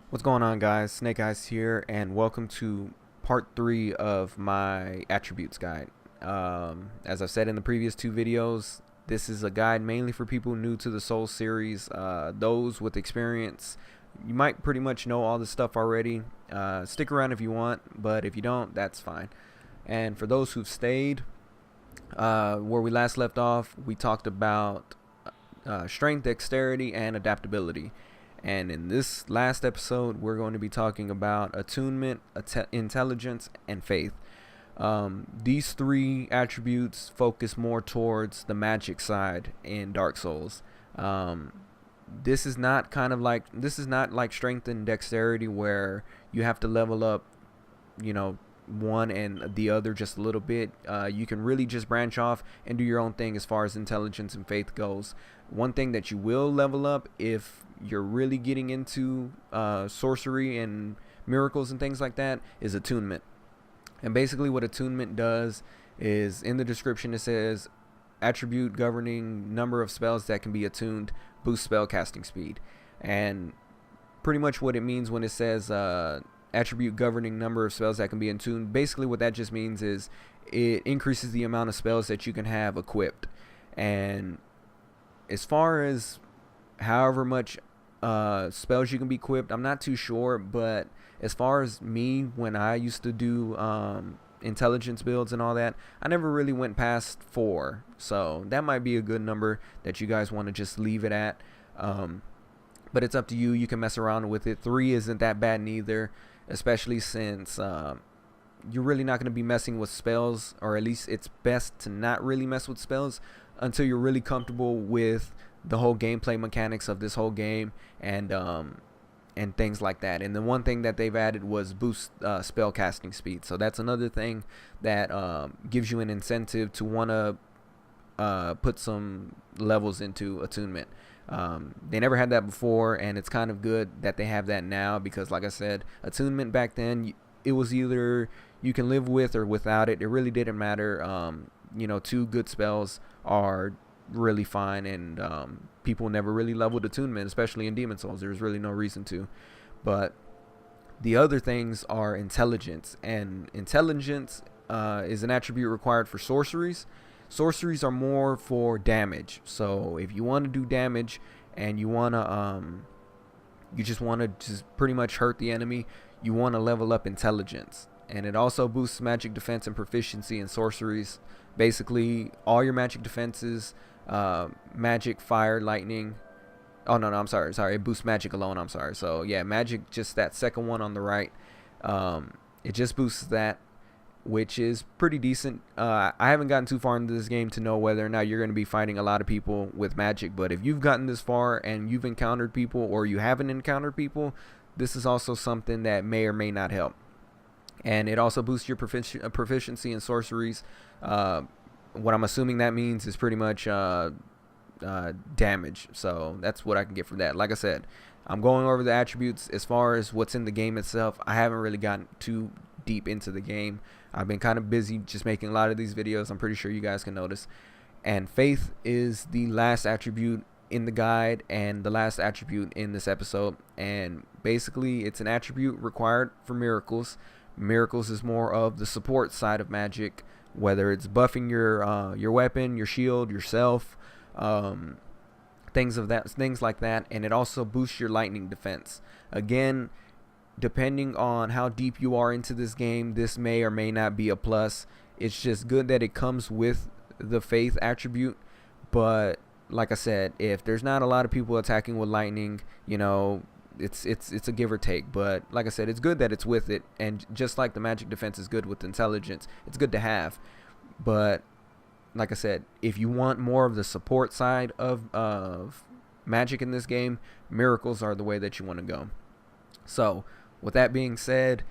What's going on, guys? Snake Eyes here, and welcome to part 3 of my attributes guide. As I've said in the previous two videos, this is a guide mainly for people new to the Souls series. Those with experience, you might pretty much know all this stuff already. Stick around if you want, but if you don't, that's fine. And for those who've stayed, where we last left off, we talked about strength, dexterity, and adaptability. And in this last episode, we're going to be talking about attunement, intelligence, and faith. These three attributes focus more towards the magic side in Dark Souls. This is not like strength and dexterity where you have to level up, one and the other just a little bit. You can really just branch off and do your own thing as far as intelligence and faith goes. One thing that you will level up if you're really getting into sorcery and miracles and things like that is attunement. And basically what attunement does is, in the description it says attribute governing number of spells that can be attuned boost spell casting speed. And pretty much what it means when it says attribute governing number of spells that can be attuned, basically what that just means is it increases the amount of spells that you can have equipped. And as far as however much spells you can be equipped, I'm not too sure, but as far as me, when I used to do intelligence builds and all that, I never really went past 4, so that might be a good number that you guys want to just leave it at. But it's up to you. You can mess around with it. 3 isn't that bad neither, especially since you're really not going to be messing with spells, or at least it's best to not really mess with spells until you're really comfortable with the whole gameplay mechanics of this whole game and things like that. And the one thing that they've added was boost spell casting speed, so that's another thing that gives you an incentive to want to put some levels into attunement. They never had that before, and it's kind of good that they have that now, because like I said, attunement back then, it was either you can live with or without it. It really didn't matter. 2 good spells are really fine, and people never really leveled attunement, especially in Demon Souls. There's really no reason to. But the other things are intelligence, and intelligence is an attribute required for sorceries. Sorceries are more for damage, so if you want to do damage and you want to you just want to just pretty much hurt the enemy, you want to level up intelligence. And it also boosts magic defense and proficiency in sorceries. Basically all your magic defenses, magic, fire, lightning. Oh no, I'm sorry, it boosts magic alone. I'm sorry. So yeah, magic, just that second one on the right, it just boosts that, which is pretty decent. I haven't gotten too far into this game to know whether or not you're going to be fighting a lot of people with magic, but if you've gotten this far and you've encountered people, or you haven't encountered people, this is also something that may or may not help. And it also boosts your proficiency in sorceries. What I'm assuming that means is pretty much damage. So that's what I can get from that. Like I said, I'm going over the attributes. As far as what's in the game itself, I haven't really gotten too deep into the game. I've been kind of busy just making a lot of these videos. I'm pretty sure you guys can notice. And faith is the last attribute in the guide and the last attribute in this episode. And basically it's an attribute required for miracles. Miracles is more of the support side of magic, whether it's buffing your weapon, your shield, yourself, things like that. And it also boosts your lightning defense. Again, depending on how deep you are into this game, this may or may not be a plus. It's just good that it comes with the faith attribute. But like I said, if there's not a lot of people attacking with lightning, it's a give or take. But like I said, it's good that it's with it. And just like the magic defense is good with intelligence, it's good to have. But like I said, if you want more of the support side of magic in this game, miracles are the way that you want to go. So with that being said,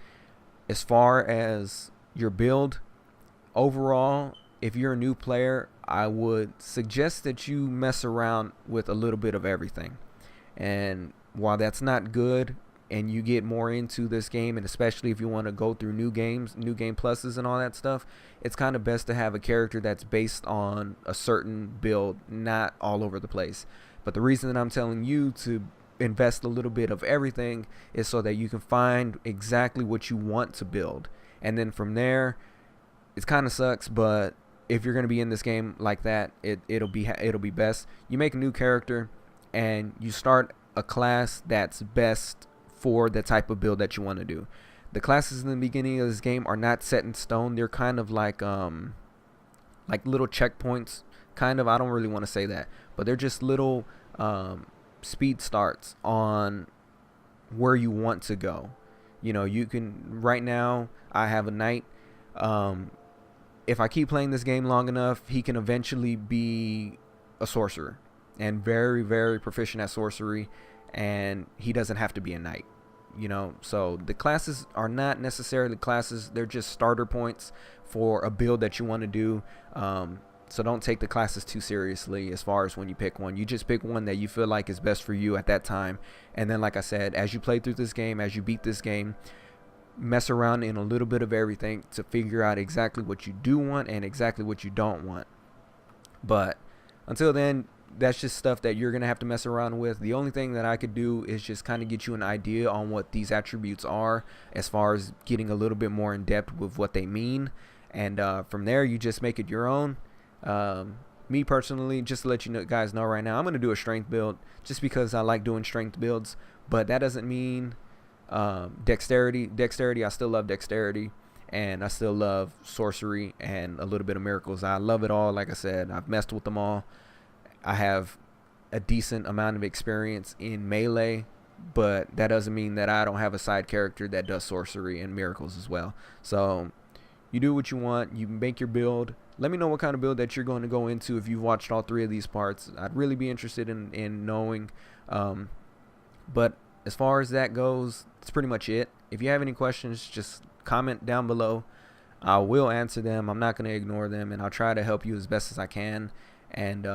as far as your build overall, if you're a new player, I would suggest that you mess around with a little bit of everything. And while that's not good, and you get more into this game, and especially if you want to go through new game pluses and all that stuff, it's kind of best to have a character that's based on a certain build, not all over the place. But the reason that I'm telling you to invest a little bit of everything is so that you can find exactly what you want to build. And then from there, it kind of sucks, but if you're going to be in this game like that, it'll be best. You make a new character and you start a class that's best for the type of build that you want to do. The classes in the beginning of this game are not set in stone. They're kind of like little checkpoints, kind of. I don't really want to say that, but they're just little speed starts on where you want to go. You know, you can, right now I have a knight. If I keep playing this game long enough, he can eventually be a sorcerer and very, very proficient at sorcery, and he doesn't have to be a knight. You know, so the classes are not necessarily classes, they're just starter points for a build that you want to do. So don't take the classes too seriously as far as when you pick one. You just pick one that you feel like is best for you at that time. And then, like I said, as you play through this game, as you beat this game, mess around in a little bit of everything to figure out exactly what you do want and exactly what you don't want. But until then, that's just stuff that you're gonna have to mess around with. The only thing that I could do is just kind of get you an idea on what these attributes are, as far as getting a little bit more in depth with what they mean, and from there you just make it your own. Me personally, just to let you guys know right now, I'm gonna do a strength build just because I like doing strength builds, but that doesn't mean dexterity. I still love dexterity, and I still love sorcery and a little bit of miracles. I love it all. Like I said, I've messed with them all. I have a decent amount of experience in melee, but that doesn't mean that I don't have a side character that does sorcery and miracles as well. So you do what you want, you make your build. Let me know what kind of build that you're going to go into if you've watched all three of these parts. I'd really be interested in knowing. But as far as that goes, that's pretty much it. If you have any questions, just comment down below. I will answer them. I'm not going to ignore them, and I'll try to help you as best as I can. And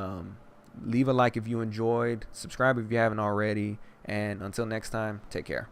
leave a like if you enjoyed. Subscribe if you haven't already. And until next time, take care.